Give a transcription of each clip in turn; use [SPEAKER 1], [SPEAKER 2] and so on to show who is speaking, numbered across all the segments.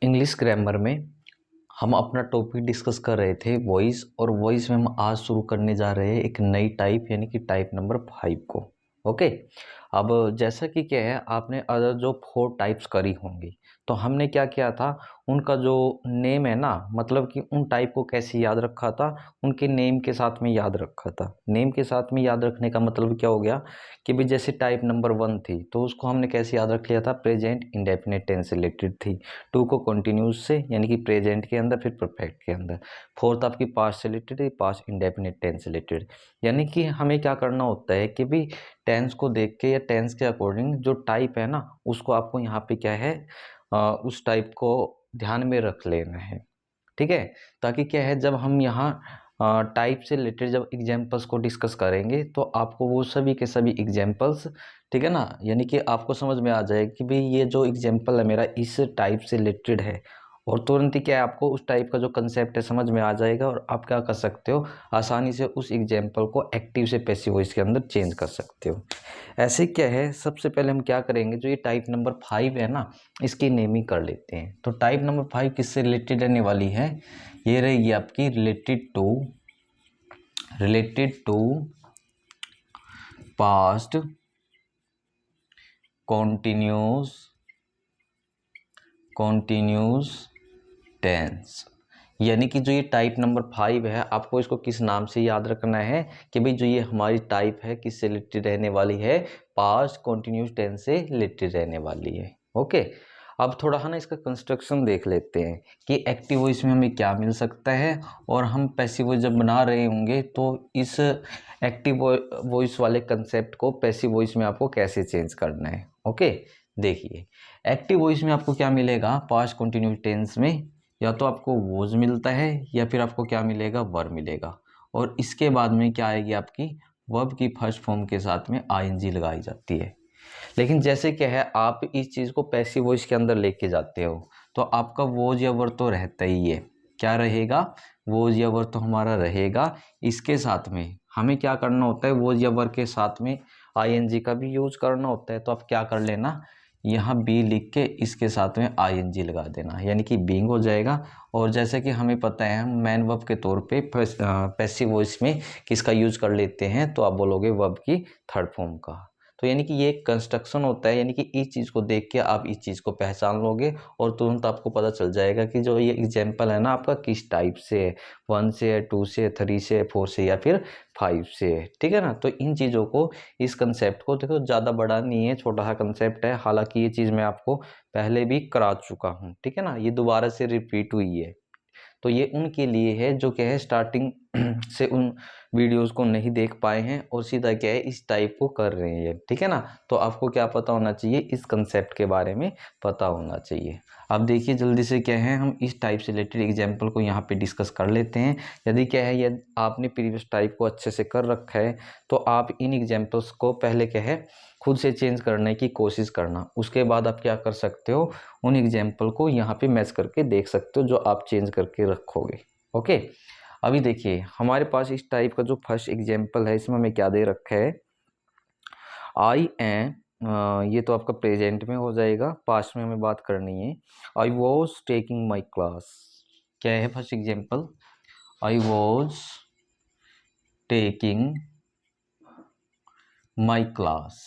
[SPEAKER 1] English grammar में हम अपना टॉपिक डिस्कस कर रहे थे वॉइस। और वॉइस में हम आज शुरू करने जा रहे हैं एक नई टाइप यानी कि टाइप नंबर 5 को। ओके। अब जैसा कि क्या है, आपने अदर जो 4 टाइप्स करी होंगी, तो हमने क्या किया था, उनका जो नेम है ना, मतलब कि उन टाइप को कैसे याद रखा था, उनके नेम के साथ में याद रखा था। नेम के साथ में याद रखने का मतलब क्या हो गया कि भाई जैसे टाइप नंबर 1 थी तो उसको हमने कैसे याद रख लिया था, प्रेजेंट इंडेफिनिट टेंस से रिलेटेड थी। 2 को कंटिन्यूस से यानी कि प्रेजेंट के अंदर, फिर परफेक्ट के अंदर। 4th आपकी पास्ट से रिलेटेड है, पास्ट इंडेफिनिट टेंस से रिलेटेड। यानी कि हमें क्या करना होता है कि भाई टेंस को देख के या टेंस के अकॉर्डिंग जो टाइप है ना, उसको आपको यहाँ पे क्या है, उस टाइप को ध्यान में रख लेना है। ठीक है। ताकि क्या है, जब हम यहाँ टाइप से रिलेटेड जब एग्जाम्पल्स को डिस्कस करेंगे तो आपको वो सभी के सभी एग्जाम्पल्स, ठीक है ना, यानी कि आपको समझ में आ जाए कि भाई ये जो एग्जाम्पल है मेरा इस टाइप से रिलेटेड है। और तुरंत ही क्या है, आपको उस टाइप का जो कंसेप्ट है समझ में आ जाएगा और आप क्या कर सकते हो, आसानी से उस एग्जाम्पल को एक्टिव से पैसिव वॉइस के अंदर चेंज कर सकते हो। ऐसे क्या है, सबसे पहले हम क्या करेंगे, जो ये टाइप नंबर 5 है ना, इसकी नेमिंग कर लेते हैं। तो टाइप नंबर 5 किससे रिलेटेड रहने वाली है, ये रहेगी आपकी related to past continuous tense. यानी कि जो ये टाइप नंबर 5 है, आपको इसको किस नाम से याद रखना है कि भाई जो ये हमारी टाइप है किससे रिलेटेड रहने वाली है, पास्ट कॉन्टिन्यूस टेंस से रिलेटेड रहने वाली है। ओके। अब थोड़ा है ना इसका कंस्ट्रक्शन देख लेते हैं कि एक्टिव वॉइस में हमें क्या मिल सकता है, और हम पैसिव वॉइस जब बना रहे होंगे तो इस एक्टिव वॉइस वाले कंसेप्ट को पैसिव वॉइस में आपको कैसे चेंज करना है। ओके। देखिए, एक्टिव वॉइस में आपको क्या मिलेगा, पास्ट कंटिन्यूस टेंस में या तो आपको वॉज मिलता है या फिर आपको क्या मिलेगा, वर मिलेगा। और इसके बाद में क्या आएगी, आपकी वर्ब की फर्स्ट फॉर्म के साथ में आईएनजी लगाई जाती है। लेकिन जैसे क्या है, आप इस चीज़ को पैसिव वॉइस के अंदर लेके जाते हो तो आपका वोज या वर तो रहता ही है। क्या रहेगा, वोज या वर तो हमारा रहेगा। इसके साथ में हमें क्या करना होता है, वोज या वर के साथ में आईएनजी का भी यूज करना होता है। तो आप क्या कर लेना, यहाँ बी लिख के इसके साथ में आईएनजी लगा देना, यानी कि बीइंग हो जाएगा। और जैसे कि हमें पता है, हम मैन वर्ब के तौर पे पैसिव वॉइस में किसका यूज कर लेते हैं, तो आप बोलोगे वर्ब की थर्ड फॉर्म का। तो यानी कि ये एक कंस्ट्रक्शन होता है, यानी कि इस चीज़ को देख के आप इस चीज़ को पहचान लोगे और तुरंत आपको पता चल जाएगा कि जो ये एग्जाम्पल है ना आपका किस टाइप से है, 1 से है, 2 से है, 3 से है, 4 से या फिर 5 से है। ठीक है ना। तो इन चीज़ों को, इस कंसेप्ट को देखो, ज़्यादा बड़ा नहीं है, छोटा सा कंसेप्ट है। हालांकि ये चीज़ मैं आपको पहले भी करा चुका हूँ, ठीक है ना, ये दोबारा से रिपीट हुई है। तो ये उनके लिए है जो क्या है स्टार्टिंग से उन वीडियोस को नहीं देख पाए हैं और सीधा क्या है इस टाइप को कर रहे हैं, ठीक है ना। तो आपको क्या पता होना चाहिए, इस कंसेप्ट के बारे में पता होना चाहिए। अब देखिए जल्दी से क्या है, हम इस टाइप से रिलेटेड एग्जाम्पल को यहाँ पे डिस्कस कर लेते हैं। यदि क्या है, यदि आपने प्रीवियस टाइप को अच्छे से कर रखा है तो आप इन एग्जाम्पल्स को पहले क्या है खुद से चेंज करने की कोशिश करना। उसके बाद आप क्या कर सकते हो, उन एग्जाम्पल को यहाँ पे मैच करके देख सकते हो जो आप चेंज करके रखोगे। ओके। अभी देखिए हमारे पास इस टाइप का जो फर्स्ट एग्जाम्पल है, इसमें हमें क्या दे रखा है, आई एम, ये तो आपका प्रेजेंट में हो जाएगा, पास्ट में हमें बात करनी है। I was taking my class. क्या है first example, I was taking my class,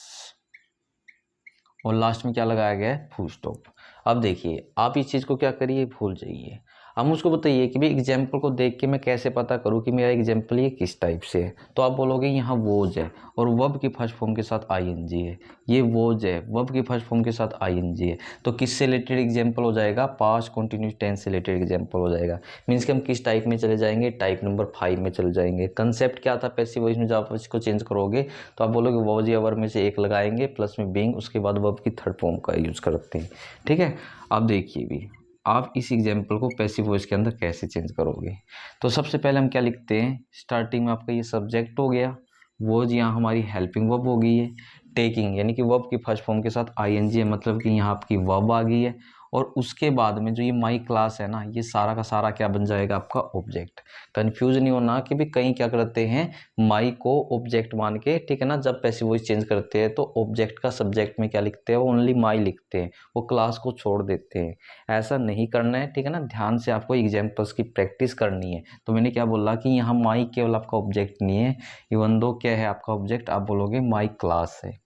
[SPEAKER 1] और लास्ट में क्या लगाया गया है, फुल स्टॉप। अब देखिए आप इस चीज़ को क्या करिए, भूल जाइए। अब मुझको बताइए कि भाई एग्जाम्पल को देख के मैं कैसे पता करूँ कि मेरा एग्जाम्पल ये किस टाइप से है। तो आप बोलोगे यहाँ वोज है और वर्ब की फर्स्ट फॉर्म के साथ आईएनजी है, ये वोज है, वर्ब की फर्स्ट फॉर्म के साथ आईएनजी है। तो किससे रिलेटेड एग्जाम्पल हो जाएगा, पास्ट कंटिन्यूस टेंस से रिलेटेड एग्जाम्पल हो जाएगा। मीन्स कि हम किस टाइप में चले जाएंगे, टाइप नंबर 5 में चले जाएंगे। कंसेप्ट क्या था पैसिव वॉइस में, जब आप इसको चेंज करोगे तो आप बोलोगे वॉज या वर्ब में से एक लगाएंगे प्लस में बीइंग, उसके बाद वर्ब की थर्ड फॉर्म का यूज करते हैं। ठीक है। अब देखिए भी आप इस एग्जाम्पल को पैसिव वॉइस के अंदर कैसे चेंज करोगे। तो सबसे पहले हम क्या लिखते हैं, स्टार्टिंग में आपका ये सब्जेक्ट हो गया, वॉज यहाँ हमारी हेल्पिंग वर्ब हो गई है, टेकिंग यानी कि वर्ब की फर्स्ट फॉर्म के साथ आईएनजी है, मतलब कि यहाँ आपकी वर्ब आ गई है, और उसके बाद में जो ये माई क्लास है ना, ये सारा का सारा क्या बन जाएगा आपका ऑब्जेक्ट। कंफ्यूज नहीं होना कि भी कहीं क्या करते हैं माई को ऑब्जेक्ट मान के, ठीक है ना, जब पैसिव वॉइस चेंज करते हैं तो ऑब्जेक्ट का सब्जेक्ट में क्या लिखते हैं, वो ओनली माई लिखते हैं, वो क्लास को छोड़ देते हैं। ऐसा नहीं करना है, ठीक है ना, ध्यान से आपको एग्जाम्पल्स की प्रैक्टिस करनी है। तो मैंने क्या बोला कि यहाँ माई केवल आपका ऑब्जेक्ट नहीं है, इवन दो क्या है आपका ऑब्जेक्ट, आप बोलोगे माई क्लास है।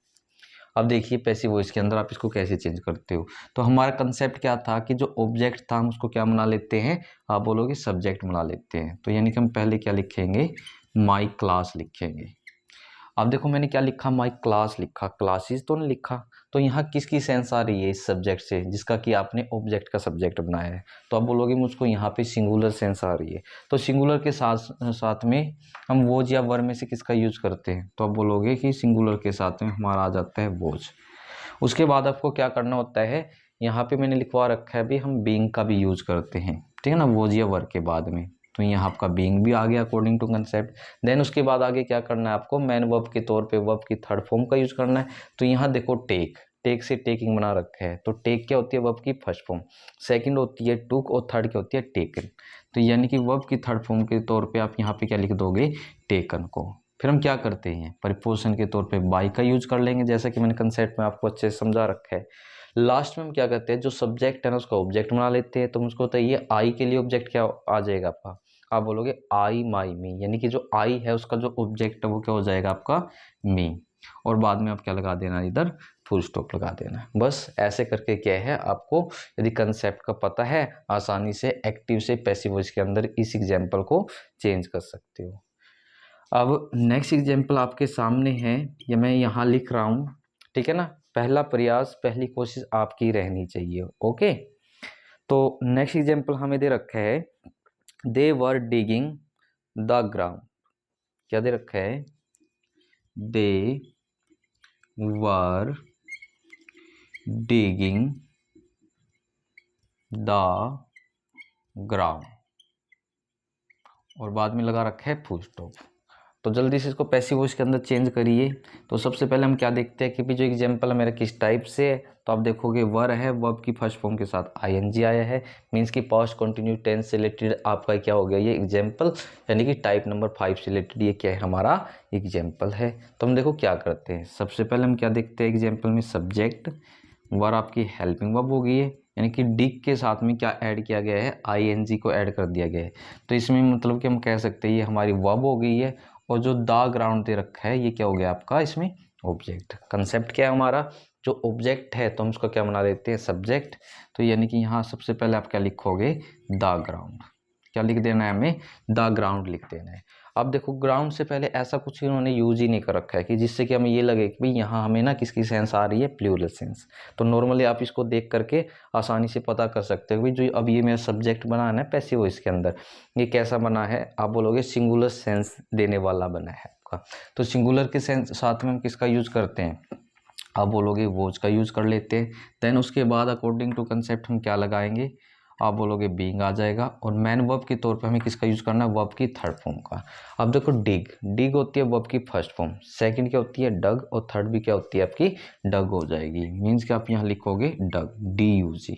[SPEAKER 1] अब देखिए पैसिव वॉइस के अंदर आप इसको कैसे चेंज करते हो। तो हमारा कंसेप्ट क्या था कि जो ऑब्जेक्ट था हम उसको क्या बना लेते हैं, आप बोलोगे सब्जेक्ट बना लेते हैं। तो यानी कि हम पहले क्या लिखेंगे, माई क्लास लिखेंगे। अब देखो मैंने क्या लिखा, माई क्लास लिखा, क्लासेस तो नहीं लिखा। तो यहाँ किसकी सेंस आ रही है इस सब्जेक्ट से, जिसका कि आपने ऑब्जेक्ट का सब्जेक्ट बनाया है। तो आप बोलोगे मुझको यहाँ पे सिंगुलर सेंस आ रही है। तो सिंगुलर के साथ साथ में हम वोज या वर में से किसका यूज करते हैं, तो आप बोलोगे कि सिंगुलर के साथ में हमारा आ जाता है वोज। उसके बाद आपको क्या करना होता है, यहाँ पे मैंने लिखवा रखा है भी हम बीइंग का भी यूज करते हैं, ठीक है ना, वोज या वर के बाद में। तो यहाँ आपका बीइंग भी आ गया अकॉर्डिंग टू कंसेप्ट। देन उसके बाद आगे क्या करना है आपको, मैन वर्ब के तौर पे वर्ब की थर्ड फॉर्म का यूज करना है। तो यहाँ देखो टेक, टेक से टेकिंग बना रखा है। तो टेक क्या होती है, वर्ब की फर्स्ट फॉर्म, सेकंड होती है टुक और थर्ड क्या होती है टेकन। तो यानी कि वर्ब की थर्ड फॉर्म के तौर पे आप यहाँ पे क्या लिख दोगे, टेकन को। फिर हम क्या करते हैं, प्रीपोजिशन के तौर पे बाय का यूज कर लेंगे, जैसा कि मैंने कंसेप्ट में आपको अच्छे से समझा रखा है। लास्ट में हम क्या करते हैं, जो सब्जेक्ट है ना उसका ऑब्जेक्ट बना लेते हैं। तो मुझको बताइए आई के लिए ऑब्जेक्ट क्या आ जाएगा आपका, आप बोलोगे आई माई मी, यानी कि जो आई है उसका जो ऑब्जेक्ट है वो क्या हो जाएगा आपका मी। और बाद में आप क्या लगा देना, इधर फुल स्टॉप लगा देना। बस ऐसे करके क्या है आपको, यदि कंसेप्ट का पता है, आसानी से एक्टिव से पैसिव वॉइस के अंदर इस एग्जाम्पल को चेंज कर सकते हो। अब नेक्स्ट एग्जाम्पल आपके सामने है, ये मैं यहाँ लिख रहा हूँ, ठीक है ना। पहला प्रयास, पहली कोशिश आपकी रहनी चाहिए, ओके। तो नेक्स्ट एग्जाम्पल हमें दे रखा है, दे वर डिगिंग द ग्राउंड। क्या दे रखा है, दे वर डिगिंग द ग्राउंड, और बाद में लगा रखा है फुल स्टॉप। तो जल्दी से इसको पैसिव वॉइस के अंदर चेंज करिए। तो सबसे पहले हम क्या देखते हैं कि भी जो एग्जाम्पल है मेरा किस टाइप से है। तो आप देखोगे वर है, वर्ब की फर्स्ट फॉर्म के साथ आईएनजी आया है, मीन्स कि पास्ट कंटिन्यू टेंस से रिलेटेड आपका क्या हो गया ये एग्जाम्पल, यानी कि टाइप नंबर 5 से रिलेटेड ये क्या है हमारा एग्जाम्पल है। तो हम देखो क्या करते हैं, सबसे पहले हम क्या देखते हैं एग्जाम्पल में, सब्जेक्ट, वर आपकी हेल्पिंग वर्ब हो गई है, यानी कि डिग के साथ में क्या ऐड किया गया है, आईएनजी को ऐड कर दिया गया है। तो इसमें मतलब कि हम कह सकते हैं ये हमारी वर्ब हो गई है, और जो द ग्राउंड दे रखा है ये क्या हो गया आपका इसमें ऑब्जेक्ट। कंसेप्ट क्या है हमारा, जो ऑब्जेक्ट है तो हम उसको क्या बना देते हैं, सब्जेक्ट। तो यानी कि यहाँ सबसे पहले आप क्या लिखोगे, द ग्राउंड। क्या लिख देना है हमें, द ग्राउंड लिख देना है। अब देखो ग्राउंड से पहले ऐसा कुछ इन्होंने यूज ही नहीं कर रखा है कि जिससे कि हमें ये लगे कि भाई यहाँ हमें ना किसकी सेंस आ रही है, प्लूरल सेंस। तो नॉर्मली आप इसको देख करके आसानी से पता कर सकते हो भाई जो अब ये मेरा सब्जेक्ट बनाना है पैसिव वॉइस के अंदर, ये कैसा बना है, आप बोलोगे सिंगुलर सेंस देने वाला बना है आपका। तो सिंगुलर के सेंस साथ में हम किसका यूज करते हैं, आप बोलोगे वोज का यूज कर लेते हैं। देन उसके बाद अकॉर्डिंग टू कंसेप्ट हम क्या लगाएंगे, आप बोलोगे बीइंग आ जाएगा। और मैन वर्ब के तौर पे हमें किसका यूज करना है, वर्ब की थर्ड फॉर्म का। अब देखो डिग, डिग होती है वर्ब की फर्स्ट फॉर्म, सेकंड क्या होती है डग, और थर्ड भी क्या होती है आपकी डग हो जाएगी। मीन्स कि आप यहाँ लिखोगे डग, DUG,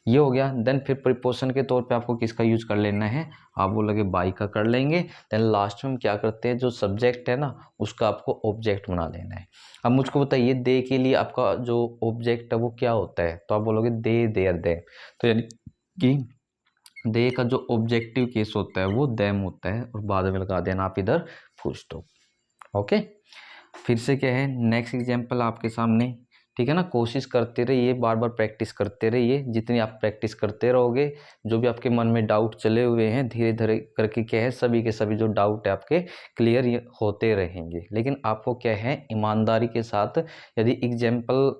[SPEAKER 1] ये हो गया। देन फिर प्रीपोजिशन के तौर पे आपको किसका यूज कर लेना है, आप बोलोगे बाई का कर लेंगे। देन लास्ट में हम क्या करते हैं, जो सब्जेक्ट है ना उसका आपको ऑब्जेक्ट बना लेना है। अब मुझको बताइए दे के लिए आपका जो ऑब्जेक्ट है वो क्या होता है, तो आप बोलोगे दे, देयर, देम। तो यानी कि दे का जो ऑब्जेक्टिव केस होता है वो देम होता है, और बाद में लगा देना आप इधर फुल स्टॉप। ओके, फिर से क्या है नेक्स्ट एग्जांपल आपके सामने, ठीक है ना। कोशिश करते रहिए, बार बार प्रैक्टिस करते रहिए, जितनी आप प्रैक्टिस करते रहोगे, जो भी आपके मन में डाउट चले हुए हैं धीरे धीरे करके क्या है सभी के सभी जो डाउट है आपके क्लियर होते रहेंगे। लेकिन आपको क्या है ईमानदारी के साथ, यदि एग्जाम्पल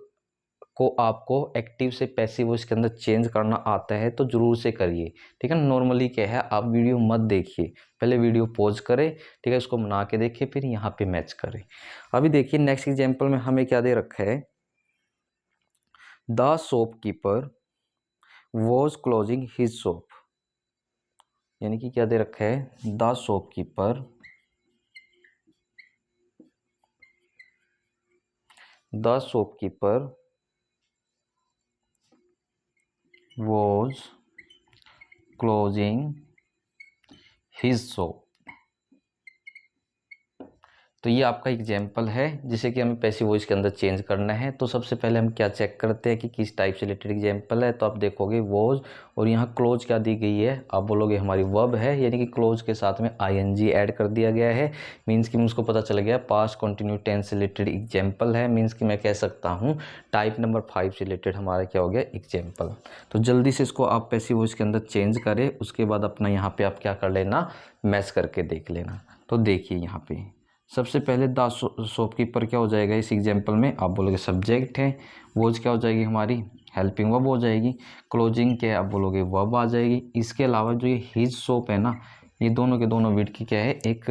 [SPEAKER 1] को आपको एक्टिव से पैसिव वॉइस के अंदर चेंज करना आता है तो जरूर से करिए, ठीक है। नॉर्मली क्या है आप वीडियो मत देखिए, पहले वीडियो पॉज करें, ठीक है, उसको बना के देखिए, फिर यहाँ पे मैच करें। अभी देखिए नेक्स्ट एग्जांपल में हमें क्या दे रखा है, the shopkeeper was closing his shop. यानी कि क्या दे रखा है, the shopkeeper, the shopkeeper was closing his shop। तो ये आपका एग्जाम्पल है जिसे कि हमें पैसिव वॉइस के अंदर चेंज करना है। तो सबसे पहले हम क्या चेक करते हैं कि किस टाइप से रिलेटेड एग्जाम्पल है। तो आप देखोगे वॉज और यहाँ क्लोज क्या दी गई है, आप बोलोगे हमारी वर्ब है, यानी कि क्लोज के साथ में आईएनजी ऐड कर दिया गया है। मीन्स कि मुझको पता चल गया पास्ट कंटिन्यू टेंस से रिलेटेड एग्जाम्पल है। मीन्स कि मैं कह सकता हूँ टाइप नंबर 5 से रिलेटेड हमारा क्या हो गया, एग्जाम्पल। तो जल्दी से इसको आप पैसिव वॉइस के अंदर चेंज करें, उसके बाद अपना यहाँ पे आप क्या कर लेना, मैच करके देख लेना। तो देखिए यहाँ पे सबसे पहले द शॉपकीपर क्या हो जाएगा इस एग्जाम्पल में, आप बोलोगे सब्जेक्ट है। वॉज क्या हो जाएगी हमारी, हेल्पिंग वर्ब हो जाएगी। क्लोजिंग क्या है, आप बोलोगे वर्ब आ जाएगी। इसके अलावा जो ये हिज शॉप है ना, ये दोनों के दोनों वर्ड की क्या है, एक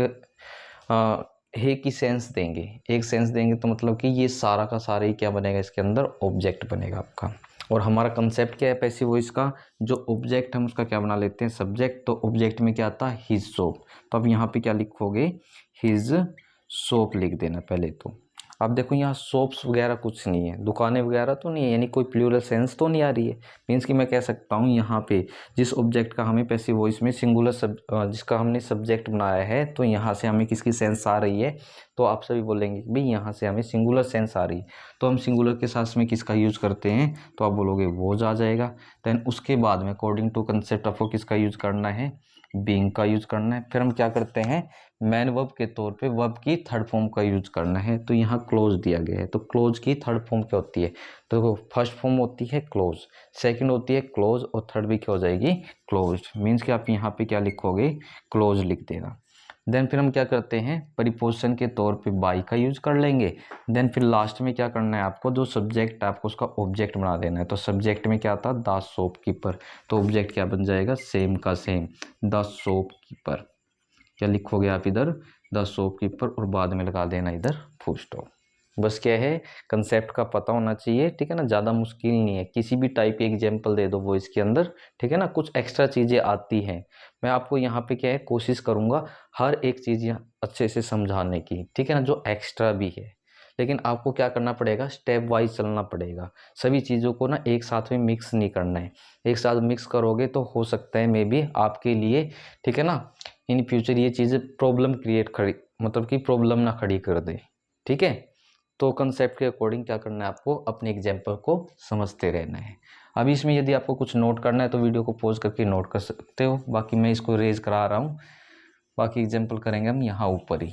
[SPEAKER 1] है की सेंस देंगे। एक सेंस देंगे तो मतलब कि ये सारा का सारा ही क्या बनेगा, इसके अंदर ऑब्जेक्ट बनेगा आपका। और हमारा कंसेप्ट क्या है पैसिव वॉइस का, जो ऑब्जेक्ट हम उसका क्या बना लेते हैं, सब्जेक्ट। तो ऑब्जेक्ट में क्या आता है, हिज शॉप। तो अब यहाँ पे क्या लिखोगे, हिज शॉप लिख देना पहले। तो अब देखो यहाँ शॉप्स वगैरह कुछ नहीं है, दुकानें वगैरह तो नहीं है, यानी कोई प्लूरल सेंस तो नहीं आ रही है। मीन्स कि मैं कह सकता हूँ यहाँ पे जिस ऑब्जेक्ट का हमें पैसिव वॉइस में सिंगुलर जिसका हमने सब्जेक्ट बनाया है, तो यहाँ से हमें किसकी सेंस आ रही है, तो आप सभी बोलेंगे कि भाई यहाँ से हमें सिंगुलर सेंस आ रही है। तो हम सिंगुलर के साथ में किसका यूज करते हैं, तो आप बोलोगे वोज आ जाएगा। देन उसके बाद में अकॉर्डिंग टू कंसेप्ट आपको किसका यूज करना है, बीइंग का यूज करना है। फिर हम क्या करते हैं, मैन वर्ब के तौर पे वर्ब की थर्ड फॉर्म का यूज करना है। तो यहाँ क्लोज दिया गया है, तो क्लोज की थर्ड फॉर्म क्या होती है, तो फर्स्ट फॉर्म होती है क्लोज, सेकंड होती है क्लोज, और थर्ड भी क्या हो जाएगी, क्लोज। मीन्स कि आप यहाँ पे क्या लिखोगे, क्लोज लिख देना। देन फिर हम क्या करते हैं, प्रीपोजिशन के तौर पे बाई का यूज कर लेंगे। देन फिर लास्ट में क्या करना है आपको, जो सब्जेक्ट है आपको उसका ऑब्जेक्ट बना देना है। तो सब्जेक्ट में क्या आता है, द शॉपकीपर। तो ऑब्जेक्ट क्या बन जाएगा, सेम का सेम, द शॉपकीपर। क्या लिखोगे आप इधर, द शॉपकीपर, और बाद में लगा देना इधर फुल स्टॉप। बस क्या है, कंसेप्ट का पता होना चाहिए, ठीक है ना, ज़्यादा मुश्किल नहीं है। किसी भी टाइप की एग्जाम्पल दे दो वॉइस के अंदर, ठीक है ना, कुछ एक्स्ट्रा चीज़ें आती हैं। मैं आपको यहाँ पे क्या है, कोशिश करूँगा हर एक चीज़ अच्छे से समझाने की, ठीक है ना, जो एक्स्ट्रा भी है। लेकिन आपको क्या करना पड़ेगा, स्टेप वाइज चलना पड़ेगा। सभी चीज़ों को ना एक साथ में मिक्स नहीं करना है। एक साथ मिक्स करोगे तो हो सकता है मे बी आपके लिए, ठीक है ना, इन फ्यूचर ये चीज़ें प्रॉब्लम क्रिएट खड़ी, मतलब कि प्रॉब्लम ना खड़ी कर दे, ठीक है। तो कंसेप्ट के अकॉर्डिंग क्या करना है, आपको अपने एग्जाम्पल को समझते रहना है। अभी इसमें यदि आपको कुछ नोट करना है तो वीडियो को पॉज करके नोट कर सकते हो, बाकी मैं इसको रेज करा रहा हूँ। बाकी एग्जाम्पल करेंगे हम यहाँ ऊपर ही।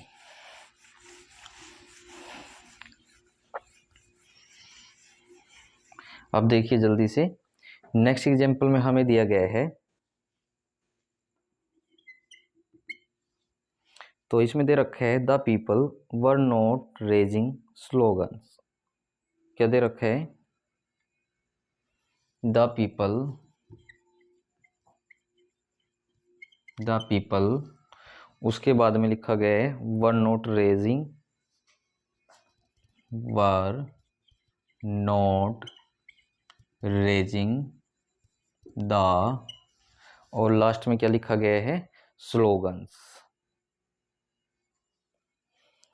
[SPEAKER 1] अब देखिए जल्दी से, नेक्स्ट एग्जाम्पल में हमें दिया गया है, तो इसमें दे रखा है the people were not raising slogans. क्या दे रखा है, द पीपल, उसके बाद में लिखा गया है वर नॉट रेजिंग द, और लास्ट में क्या लिखा गया है, स्लोगन्स।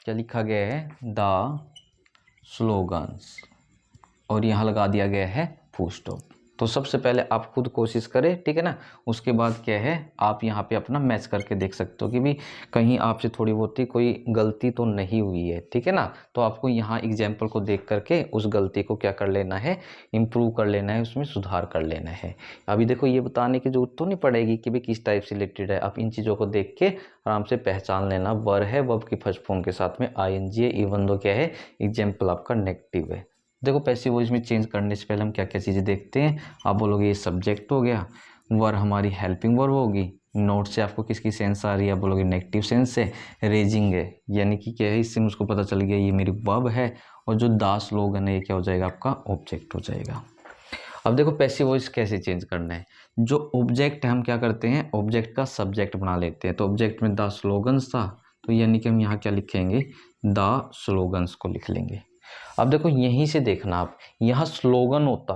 [SPEAKER 1] क्या लिखा गया है, द स्लोगन्स, और यहाँ लगा दिया गया है फुल स्टॉप। तो सबसे पहले आप खुद कोशिश करें, ठीक है ना। उसके बाद क्या है, आप यहाँ पे अपना मैच करके देख सकते हो कि भी कहीं आपसे थोड़ी बहुत ही कोई गलती तो नहीं हुई है, ठीक है ना। तो आपको यहाँ एग्जाम्पल को देख करके उस गलती को क्या कर लेना है, इम्प्रूव कर लेना है, उसमें सुधार कर लेना है। अभी देखो ये बताने की जरूरत तो नहीं पड़ेगी कि भाई किस टाइप से रिलेटेड है। आप इन चीज़ों को देख के आराम से पहचान लेना। वर है, वर्ब की फर्स्ट फॉर्म के साथ में आईएनजी है, इवन दो क्या है, एग्जाम्पल आपका नेगेटिव है। देखो पैसिव वॉइस में चेंज करने से पहले हम क्या क्या चीज़ें देखते हैं। आप बोलोगे ये सब्जेक्ट हो गया, वर हमारी हेल्पिंग वर्ब होगी, नोट से आपको किसकी सेंस आ रही है, आप बोलोगे नेगेटिव सेंस से, रेजिंग है यानी कि क्या है, इससे मुझको पता चल गया ये मेरी वर्ब है, और जो द स्लोगन है ये क्या हो जाएगा, आपका ऑब्जेक्ट हो जाएगा। अब देखो पैसिव वॉइस कैसे चेंज करना है। जो ऑब्जेक्ट है हम क्या करते हैं, ऑब्जेक्ट का सब्जेक्ट बना लेते हैं। तो ऑब्जेक्ट में द स्लोगन्स था, तो यानी कि हम यहाँ क्या लिखेंगे, द स्लोगन्स को लिख लेंगे। अब देखो यहीं से देखना आप, यहाँ स्लोगन होता,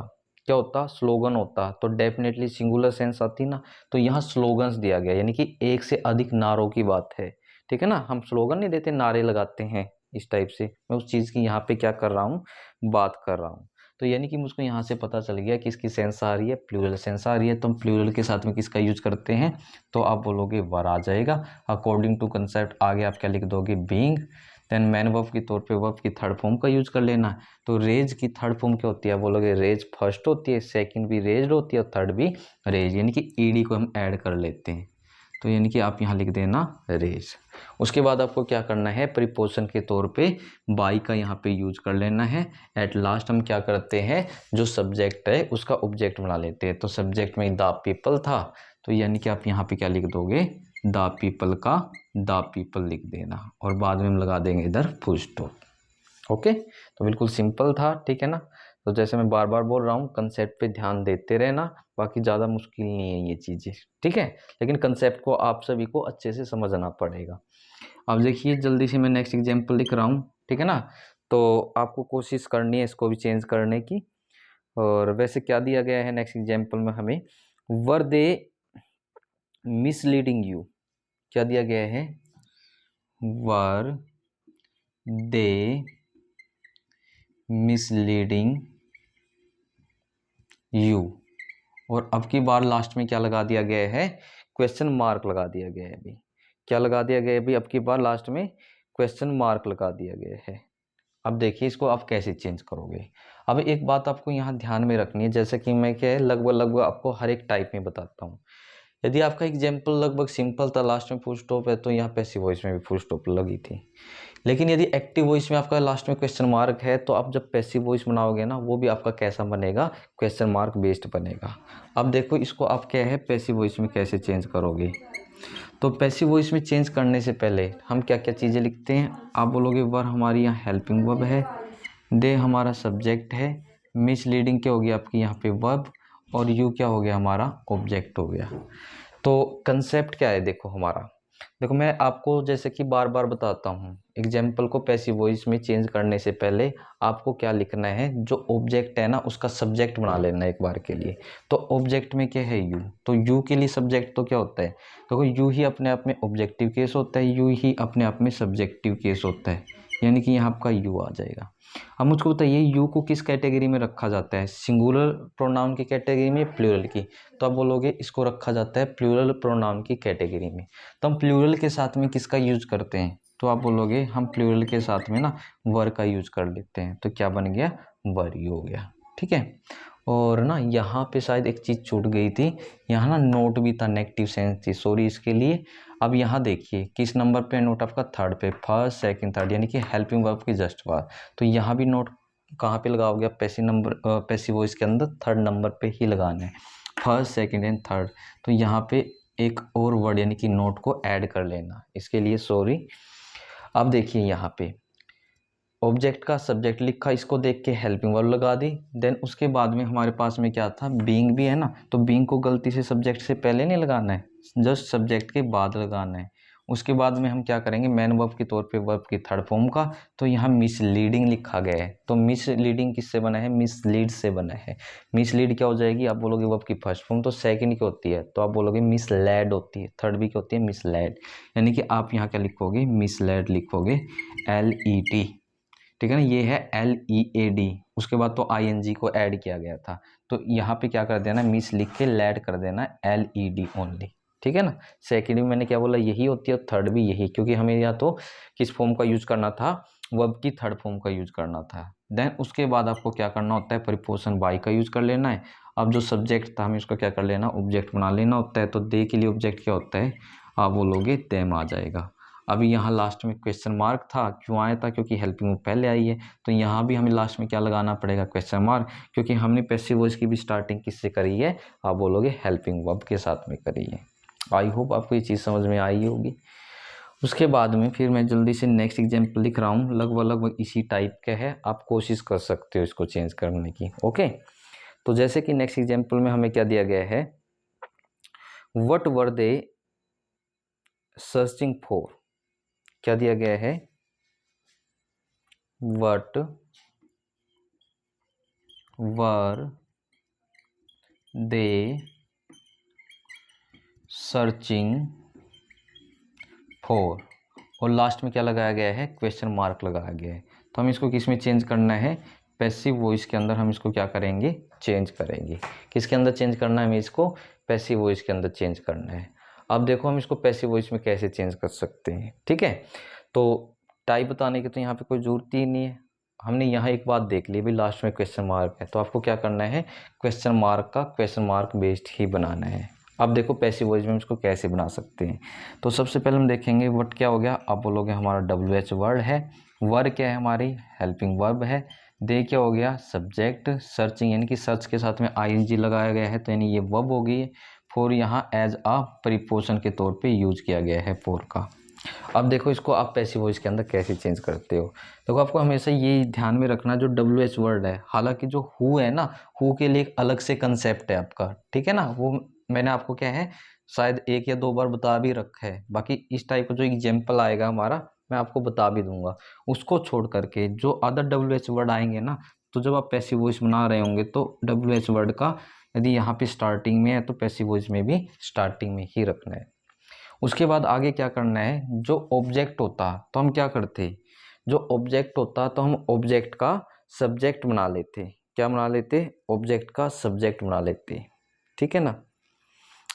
[SPEAKER 1] क्या होता, स्लोगन होता तो डेफिनेटली सिंगुलर सेंस आती ना। तो यहाँ स्लोगन्स दिया गया यानी कि एक से अधिक नारों की बात है, ठीक है ना। हम स्लोगन नहीं देते, नारे लगाते हैं इस टाइप से। मैं उस चीज़ की यहाँ पे क्या कर रहा हूँ, बात कर रहा हूँ। तो यानी कि मुझको यहाँ से पता चल गया कि इसकी सेंस आ रही है प्लूरल सेंस आ रही है, तो हम प्लूरल के साथ में किसका यूज करते हैं, तो आप बोलोगे वर आ जाएगा। अकॉर्डिंग टू कंसेप्ट आगे आप क्या लिख दोगे, बीइंग। देन मैन वर्ब के तौर पे वर्ब की थर्ड फॉर्म का यूज कर लेना। तो रेज की थर्ड फॉर्म क्या होती है, बोलोगे रेज फर्स्ट होती है, सेकंड भी रेज होती है और थर्ड भी रेज, यानी कि ईडी को हम ऐड कर लेते हैं। तो यानी कि आप यहाँ लिख देना रेज। उसके बाद आपको क्या करना है, प्रीपोजिशन के तौर पे बाई का यहाँ पे यूज कर लेना है। एट लास्ट हम क्या करते हैं, जो सब्जेक्ट है उसका ऑब्जेक्ट बना लेते हैं। तो सब्जेक्ट में द पीपल था, तो यानी कि आप यहाँ पे क्या लिख दोगे, द पीपल का द पीपल लिख देना और बाद में हम लगा देंगे इधर फुल स्टॉप। ओके, तो बिल्कुल सिंपल था, ठीक है ना। तो जैसे मैं बार बार बोल रहा हूँ, कंसेप्ट पे ध्यान देते रहना, बाकी ज़्यादा मुश्किल नहीं है ये चीज़ें, ठीक है। लेकिन कंसेप्ट को आप सभी को अच्छे से समझना पड़ेगा। अब देखिए जल्दी से मैं नेक्स्ट एग्जाम्पल लिख रहा हूँ, ठीक है ना। तो आपको कोशिश करनी है इसको भी चेंज करने की। और वैसे क्या दिया गया है नेक्स्ट एग्जाम्पल में हमें, वर दे मिसलीडिंग यू, क्या दिया गया है, वर दे मिसलीडिंग यू। और अब की बार लास्ट में क्या लगा दिया गया है, क्वेश्चन मार्क लगा दिया गया है अभी। क्या लगा दिया गया है अभी, अब की बार लास्ट में क्वेश्चन मार्क लगा दिया गया है। अब देखिए इसको आप कैसे चेंज करोगे। अब एक बात आपको यहाँ ध्यान में रखनी है, जैसे कि मैं क्या है लगभग आपको हर एक टाइप में बताता हूँ। यदि आपका एग्जाम्पल लगभग सिंपल था, लास्ट में फुल स्टॉप है, तो यहाँ पैसिव वॉइस में भी फुल स्टॉप लगी थी। लेकिन यदि एक्टिव वॉइस में आपका लास्ट में क्वेश्चन मार्क है, तो आप जब पैसिव वॉइस बनाओगे ना, वो भी आपका कैसा बनेगा, क्वेश्चन मार्क बेस्ड बनेगा। अब देखो इसको आप क्या है पैसिव वॉइस में कैसे चेंज करोगे। तो पैसिव वॉइस में चेंज करने से पहले हम क्या क्या चीज़ें लिखते हैं, आप बोलोगे वर हमारी यहाँ हेल्पिंग वर्ब है, दे हमारा सब्जेक्ट है, मिसलीडिंग क्या होगी आपकी यहाँ पे वर्ब, और यू क्या हो गया हमारा ऑब्जेक्ट हो गया। तो कंसेप्ट क्या है देखो हमारा, देखो मैं आपको जैसे कि बार बार बताता हूँ, एग्जाम्पल को पैसिव वॉइस में चेंज करने से पहले आपको क्या लिखना है, जो ऑब्जेक्ट है ना उसका सब्जेक्ट बना लेना एक बार के लिए। तो ऑब्जेक्ट में क्या है यू, तो यू के लिए सब्जेक्ट तो क्या होता है, देखो यू ही अपने आप में ऑब्जेक्टिव केस होता है, यू ही अपने आप में सब्जेक्टिव केस होता है, यानी कि यहाँ आपका यू आ जाएगा। अब मुझको बताइए यू को किस कैटेगरी में रखा जाता है, सिंगुलर प्रोनाउन की कैटेगरी में, प्लूरल की। तो आप बोलोगे इसको रखा जाता है प्लूरल प्रोनाउन की कैटेगरी में। तो हम प्लूरल के साथ में किसका यूज करते हैं, तो आप बोलोगे हम प्लूरल के साथ में ना वर का यूज कर लेते हैं। तो क्या बन गया, वर ही हो गया, ठीक है। और ना यहाँ पे शायद एक चीज़ छूट गई थी, यहाँ ना नोट भी था, नेगेटिव सेंस थी, सॉरी इसके लिए। अब यहाँ देखिए किस नंबर पे नोट आपका, थर्ड पे, फर्स्ट सेकंड थर्ड, यानी कि हेल्पिंग वर्ब की जस्ट बाद। तो यहाँ भी नोट कहाँ पे लगाओगे, पैसिव नंबर पैसिव वॉइस के अंदर थर्ड नंबर पे ही लगाना है, फर्स्ट सेकंड एंड थर्ड। तो यहाँ पे एक और वर्ड यानी कि नोट को ऐड कर लेना, इसके लिए सॉरी। अब देखिए यहाँ पे ऑब्जेक्ट का सब्जेक्ट लिखा, इसको देख के हेल्पिंग वर्ब लगा दी। देन उसके बाद में हमारे पास में क्या था, बीइंग भी है ना, तो बीइंग को गलती से सब्जेक्ट से पहले नहीं लगाना है, जस्ट सब्जेक्ट के बाद लगाना है। उसके बाद में हम क्या करेंगे, मैन वर्ब के तौर पे वर्ब की थर्ड फॉर्म का। तो यहाँ मिसलीडिंग लिखा गया है, तो मिसलीडिंग किससे बना है, मिसलीड से बना है। मिसलीड क्या हो जाएगी, आप बोलोगे वर्ब की फर्स्ट फॉर्म, तो सेकंड क्या होती है, तो आप बोलोगे मिसलेड होती है, थर्ड भी क्या होती है, मिसलेड। यानी कि आप यहाँ क्या लिखोगे, मिसलेड लिखोगे, LED, ठीक है ना, ये है LEAD। उसके बाद तो ING को ऐड किया गया था, तो यहाँ पे क्या कर देना, मिस लिख के लैड कर देना LED ओनली, ठीक है ना। सेकेंड में मैंने क्या बोला, यही होती है, और थर्ड भी यही, क्योंकि हमें या तो किस फॉर्म का यूज करना था, वर्ब की थर्ड फॉर्म का यूज करना था। देन उसके बाद आपको क्या करना होता है, प्रीपोजिशन बाय का यूज कर लेना है। अब जो सब्जेक्ट था हमें उसका क्या कर लेना, ऑब्जेक्ट बना लेना होता है। तो दे के लिए ऑब्जेक्ट क्या होता है, आप बोलोगे देम आ जाएगा। अभी यहाँ लास्ट में क्वेश्चन मार्क था, क्यों आया था, क्योंकि हेल्पिंग वर्ब पहले आई है। तो यहाँ भी हमें लास्ट में क्या लगाना पड़ेगा, क्वेश्चन मार्क, क्योंकि हमने पैसिव वॉइस की भी स्टार्टिंग किससे करी है, आप बोलोगे हेल्पिंग वर्ब के साथ में करी है। आई होप आपको ये चीज़ समझ में आई होगी। उसके बाद में फिर मैं जल्दी से नेक्स्ट एग्जाम्पल लिख रहा हूँ, लगभग इसी टाइप का है, आप कोशिश कर सकते हो इसको चेंज करने की। ओके, तो जैसे कि नेक्स्ट एग्जाम्पल में हमें क्या दिया गया है, what were they searching for, क्या दिया गया है, what were they searching for, और लास्ट में क्या लगाया गया है, क्वेश्चन मार्क लगाया गया है। तो हम इसको किस में चेंज करना है, पैसिव वॉइस के अंदर हम इसको क्या करेंगे, चेंज करेंगे। किसके अंदर चेंज करना है, हमें इसको पैसिव वॉइस के अंदर चेंज करना है। अब देखो हम इसको पैसिव वॉइस में कैसे चेंज कर सकते हैं, ठीक है। तो टाइप बताने की तो यहाँ पे कोई ज़रूरत ही नहीं है। हमने यहाँ एक बात देख ली भाई, लास्ट में क्वेश्चन मार्क है, तो आपको क्या करना है, क्वेश्चन मार्क का क्वेश्चन मार्क बेस्ड ही बनाना है। अब देखो पैसिव वॉइस में हम इसको कैसे बना सकते हैं। तो सबसे पहले हम देखेंगे व्हाट क्या हो गया। आप बोलोगे हमारा WH वर्ड है, वर्ड क्या है हमारी हेल्पिंग वर्ब है, दे क्या हो गया सब्जेक्ट, सर्चिंग यानी कि सर्च के साथ में ING लगाया गया है तो यानी ये वर्ब हो गई है। फोर यहाँ एज अ प्रीपोजिशन के तौर पे यूज किया गया है फोर का। अब देखो इसको आप पैसिव वॉइस के अंदर कैसे चेंज करते हो। देखो आपको हमेशा ये ध्यान में रखना जो WH वर्ड है, हालांकि जो हु है ना, हु के लिए एक अलग से कंसेप्ट है आपका, ठीक है ना। वो मैंने आपको क्या है शायद 1 या 2 बार बता भी रखा है। बाकी इस टाइप का जो एग्जाम्पल आएगा हमारा मैं आपको बता भी दूंगा। उसको छोड़ करके जो अदर WH वर्ड आएंगे ना, तो जब आप पैसिव वॉइस बना रहे होंगे तो WH वर्ड का यदि यहाँ पे स्टार्टिंग में है तो पैसिव वॉइस में भी स्टार्टिंग में ही रखना है। उसके बाद आगे क्या करना है, जो ऑब्जेक्ट होता तो हम क्या करते, जो ऑब्जेक्ट होता तो हम ऑब्जेक्ट का सब्जेक्ट बना लेते। क्या बना लेते, ऑब्जेक्ट का सब्जेक्ट बना लेते, ठीक है ना।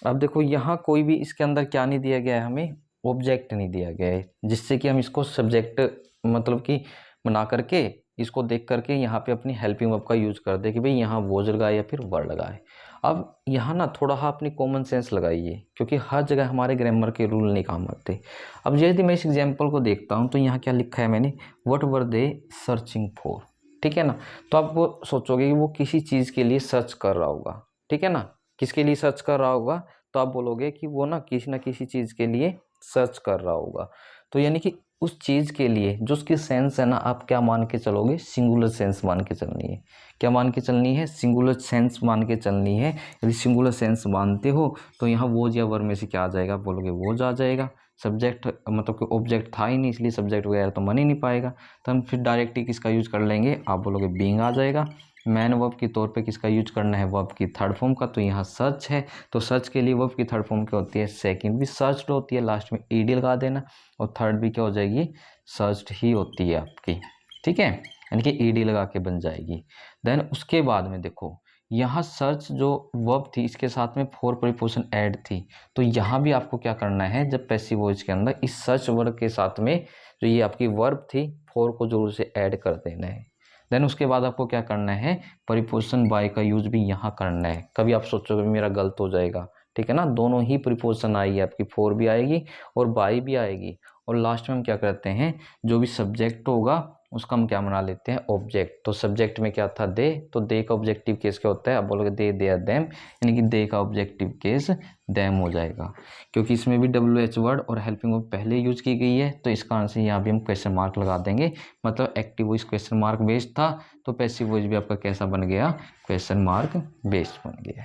[SPEAKER 1] अब देखो यहाँ कोई भी इसके अंदर क्या नहीं दिया गया है, हमें ऑब्जेक्ट नहीं दिया गया है, जिससे कि हम इसको सब्जेक्ट मतलब कि बना करके इसको देख करके यहाँ पे अपनी हेल्पिंग वर्ब का यूज कर दे कि भाई यहाँ वॉज लगाए या फिर वर्ड लगाए। अब यहाँ ना थोड़ा अपनी कॉमन सेंस लगाइए, क्योंकि हर जगह हमारे ग्रामर के रूल नहीं काम आते। अब यदि मैं इस एग्जाम्पल को देखता हूँ तो यहाँ क्या लिखा है मैंने, what were they searching for, ठीक है ना। तो आप वो सोचोगे कि वो किसी चीज़ के लिए सर्च कर रहा होगा, ठीक है ना। किसके लिए सर्च कर रहा होगा, तो आप बोलोगे कि वो ना किसी चीज़ के लिए सर्च कर रहा होगा। तो यानी कि उस चीज़ के लिए जो उसकी सेंस है ना, आप क्या मान के चलोगे, सिंगुलर सेंस मान के चलनी है। क्या मान के चलनी है, सिंगुलर सेंस मान के चलनी है। यदि सिंगुलर सेंस मानते हो तो यहाँ वोज या वर में से क्या आ जाएगा, बोलोगे वोज आ जाएगा। सब्जेक्ट मतलब कि ऑब्जेक्ट था ही नहीं, इसलिए सब्जेक्ट वगैरह तो मन ही नहीं पाएगा। तो हम फिर डायरेक्टली किसका यूज कर लेंगे, आप बोलोगे बीइंग आ जाएगा। मैन वर्ब के तौर पे किसका यूज करना है, वर्ब की थर्ड फॉर्म का, तो यहाँ सर्च है। तो सर्च के लिए वर्ब की थर्ड फॉर्म क्या होती है, सेकंड भी सर्च्ड होती है, लास्ट में ed लगा देना। और थर्ड भी क्या हो जाएगी, सर्च्ड ही होती है आपकी, ठीक है, यानी कि ed लगा के बन जाएगी। देन उसके बाद में देखो यहाँ सर्च जो वर्ब थी इसके साथ में फोर प्रीपोजिशन ऐड थी। तो यहाँ भी आपको क्या करना है, जब पैसिव वॉइस के अंदर इस सर्च वर्ब के साथ में जो ये आपकी वर्ब थी फोर को जरूर से ऐड कर देना है। देन उसके बाद आपको क्या करना है, प्रीपोजिशन बाय का यूज भी यहाँ करना है। कभी आप सोचोगे मेरा गलत हो जाएगा, ठीक है ना, दोनों ही प्रीपोजिशन आएगी आपकी, फोर भी आएगी और बाय भी आएगी। और लास्ट में हम क्या करते हैं, जो भी सब्जेक्ट होगा उसका हम क्या बना लेते हैं, ऑब्जेक्ट। तो सब्जेक्ट में क्या था, दे, तो दे का ऑब्जेक्टिव केस क्या होता है, आप बोलोगे दे देयर देम, यानी कि दे का ऑब्जेक्टिव केस देम हो जाएगा। क्योंकि इसमें भी WH वर्ड और हेल्पिंग वर्ब पहले यूज की गई है, तो इस कारण से यहाँ भी हम क्वेश्चन मार्क लगा देंगे। मतलब active voice question mark based था, तो पैसिव वॉइस भी आपका कैसा बन गया, क्वेश्चन मार्क बेस्ड बन गया।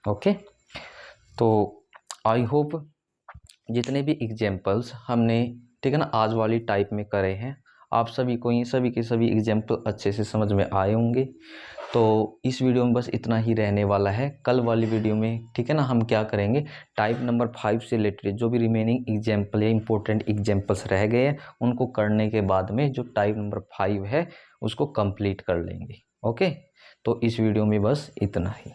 [SPEAKER 1] ओके, तो आई होप जितने भी एग्जाम्पल्स हमने, ठीक है ना, आज वाली टाइप में करे हैं, आप सभी को ये सभी के सभी एग्जाम्पल अच्छे से समझ में आए होंगे। तो इस वीडियो में बस इतना ही रहने वाला है। कल वाली वीडियो में, ठीक है ना, हम क्या करेंगे, टाइप नंबर 5 से रिलेटेड जो भी रिमेनिंग एग्जाम्पल या इंपॉर्टेंट एग्जाम्पल्स रह गए हैं उनको करने के बाद में जो टाइप नंबर 5 है उसको कंप्लीट कर लेंगे। ओके, तो इस वीडियो में बस इतना ही।